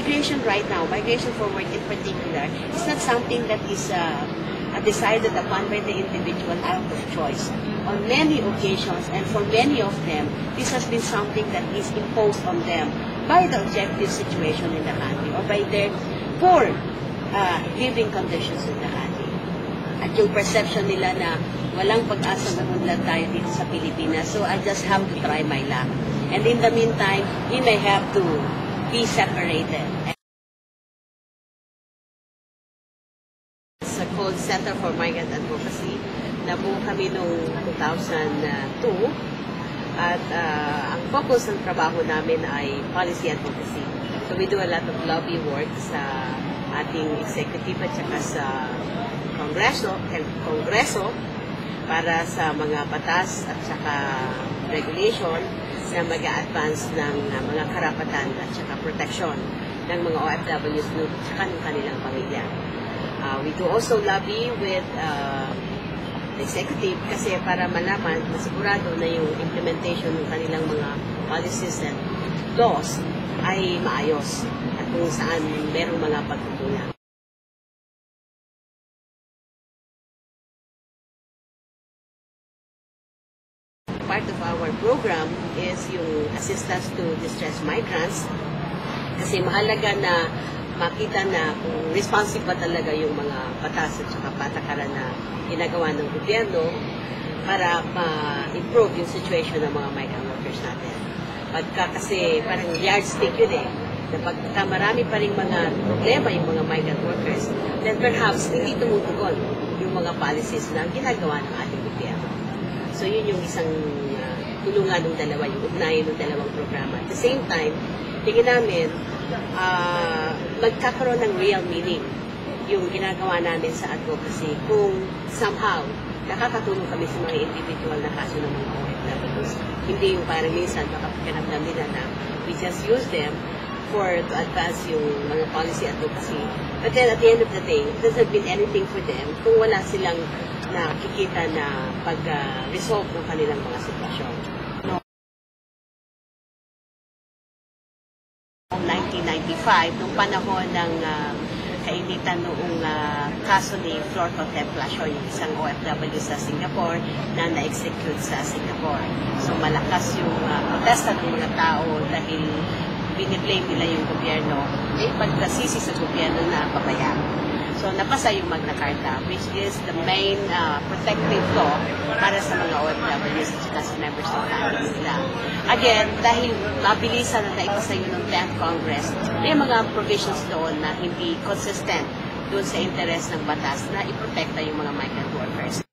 migration right now, migration for work in particular, is not something that is decided upon by the individual out of choice. On many occasions, and for many of them, this has been something that is imposed on them by the objective situation in the country or by their poor living conditions in the country. At yung perception nila na walang pag-asa na unlad tayo dito sa Pilipinas, so I just have to try my luck. And in the meantime, we may have to be separated. Sa called Center for Migrant Advocacy, nabuo kami noong 2002 at ang focus ng trabaho namin ay policy advocacy. So we do a lot of lobby work sa ating executive at saka sa Kongreso para sa mga batas at saka regulation na mag-a-advance ng mga karapatan at saka protection ng mga OFWs at saka ng kanilang pamilya. We do also lobby with the executive kasi para malaman, masigurado na yung implementation ng kanilang mga policies and laws ay maayos at kung saan merong mga pagkukulang. Part of our program is yung assistance to distressed migrants kasi mahalaga na makita na kung responsive ba talaga yung mga batas at saka patakaran na ginagawa ng gobyerno para ma-improve yung situation ng mga migrant workers natin. Kasi parang yardstick yun eh, na pagka marami pa rin mga problema yung mga migrant workers, then perhaps hindi tumutugon yung mga policies na ginagawa ng ating gobyerno. So yun yung isang tulungan ng dalawa, yung ugnayan ng dalawang programa. At the same time, tingin namin, magkakaroon ng real meaning yung ginagawa namin sa advocacy kung somehow nakakatulong kami sa mga individual na kaso ng mga OFWs. Hindi yung parang minsan makapaganamdam nila na we just use them to advance yung mga policy advocacy. But then at the end of the day, it doesn't mean anything for them kung wala silang nakikita na pag-resolve ng kanilang mga sitwasyon. Noong 1995, nung panahon ng kainitan noong kaso ni Flor Contemplacio, yung isang OFW sa Singapore na na-execute sa Singapore. So malakas yung protesta ng mga tao dahil biniblame nila yung gobyerno, may pagkasisi sa gobyerno na papaya. So napasa yung Magna Carta, which is the main protective law para sa mga OFWs at sa members of families nila. Again, dahil mabilisan na naipasa yun ng 10th Congress, may mga provisions doon na hindi consistent doon sa interes ng batas na iprotekta yung mga migrant workers.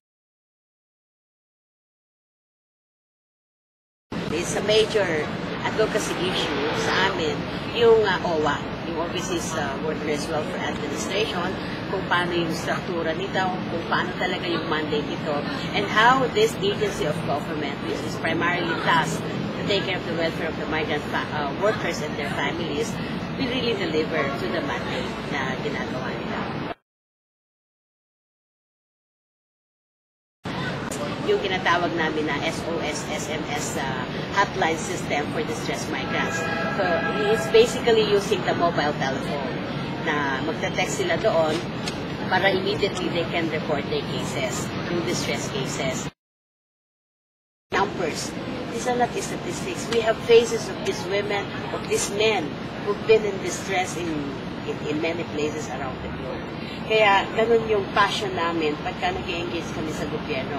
It's a major advocacy issue sa amin, yung OWA, yung Overseas Workers Welfare Administration, kung paano yung struktura nito, kung paano talaga yung mandate nito, and how this agency of government, which is primarily tasked to take care of the welfare of the migrant workers and their families, will really deliver to the mandate na ginagawa nila. Yung ginatawag namin na SOS, SMS hotline system for distressed migrants. So, it's basically using the mobile telephone na magte-text sila doon para immediately they can report their cases, yung distress cases. Numbers. These are not statistics. We have faces of these women, of these men who've been in distress in many places around the globe. Kaya ganun yung passion namin pagka nag-engage kami sa gobyerno.